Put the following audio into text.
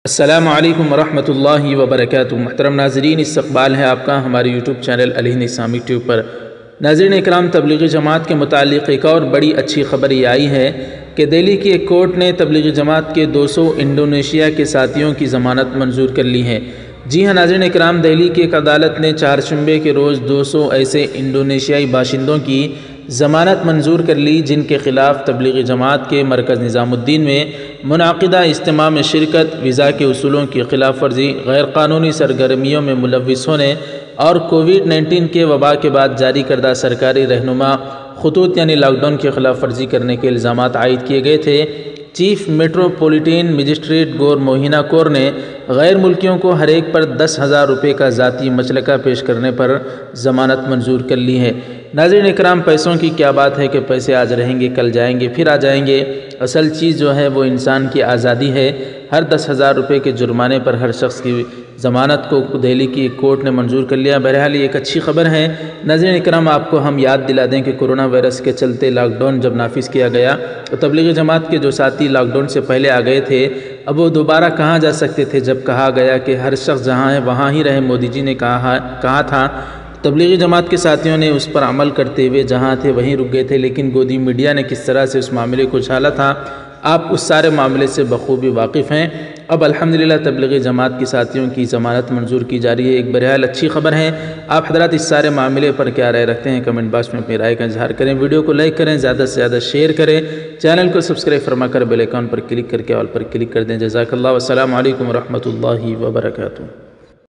السلام علیکم ورحمۃ اللہ وبرکاتہ۔ محترم ناظرین، استقبال ہے آپ کا ہمارے یوٹیوب چینل الہند اسلامی ٹیوب پر۔ ناظرین اکرام، تبلیغی جماعت کے متعلق ایک اور بڑی اچھی خبر یہ آئی ہے کہ دہلی کی ایک کورٹ نے تبلیغی جماعت کے 200 انڈونیشیا کے ساتھیوں کی ضمانت منظور کر لی ہے۔ جی ہاں ناظرین اکرام، دہلی کی ایک عدالت نے چہارشنبے کے روز 200 ایسے انڈونیشیائی باشندوں کی ضمانت منظور کر لی جن کے خلاف تبلیغی جماعت کے مرکز نظام الدین میں منعقدہ اجتماع میں شرکت، ویزا کے اصولوں کی خلاف ورزی، غیر قانونی سرگرمیوں میں ملوث ہونے اور کووڈ-19 کے وبا کے بعد جاری کردہ سرکاری رہنما خطوط یعنی لاک ڈاؤن کی خلاف ورزی کرنے کے الزامات عائد کیے گئے تھے۔ چیف میٹروپولیٹن مجسٹریٹ گور موہینا کور نے غیر ملکیوں کو ہر ایک پر 10,000 روپے کا ذاتی مچلکہ پیش کرنے پر ضمانت منظور کر لی ہے۔ ناظرین اکرام، پیسوں کی کیا بات ہے کہ پیسے آج رہیں گے، کل جائیں گے، پھر آ جائیں گے۔ اصل چیز جو ہے وہ انسان کی آزادی ہے۔ ہر 10,000 روپے کے جرمانے پر ہر شخص کی ضمانت کو دہلی کی ایک کورٹ نے منظور کر لیا۔ بہرحال یہ ایک اچھی خبر ہے۔ ناظرین اکرام، آپ کو ہم یاد دلا دیں کہ کورونا وائرس کے چلتے لاک ڈاؤن جب نافذ کیا گیا تو تبلیغی جماعت کے جو ساتھی لاک ڈاؤن سے پہلے آ گئے تھے، اب وہ دوبارہ کہاں جا سکتے تھے جب کہا گیا کہ ہر شخص جہاں ہے وہاں ہی رہے۔ مودی جی نے کہا تھا، تبلیغی جماعت کے ساتھیوں نے اس پر عمل کرتے ہوئے جہاں تھے وہیں رک گئے تھے، لیکن گودی میڈیا نے کس طرح سے اس معاملے کو اچھالا تھا، آپ اس سارے معاملے سے بخوبی واقف ہیں۔ اب الحمدللہ تبلیغی جماعت کے ساتھیوں کی ضمانت منظور کی جا رہی ہے، ایک بہرحال اچھی خبر ہے۔ آپ حضرات اس سارے معاملے پر کیا رائے رکھتے ہیں، کمنٹ باکس میں اپنی رائے کا اظہار کریں، ویڈیو کو لائک کریں، زیادہ سے زیادہ شیئر کریں، چینل کو سبسکرائب فرما کر بیل آئیکن پر کلک کر کے آل پر کلک کر دیں۔ جزاک اللہ، والسلام علیکم ورحمۃ اللہ وبرکاتہ۔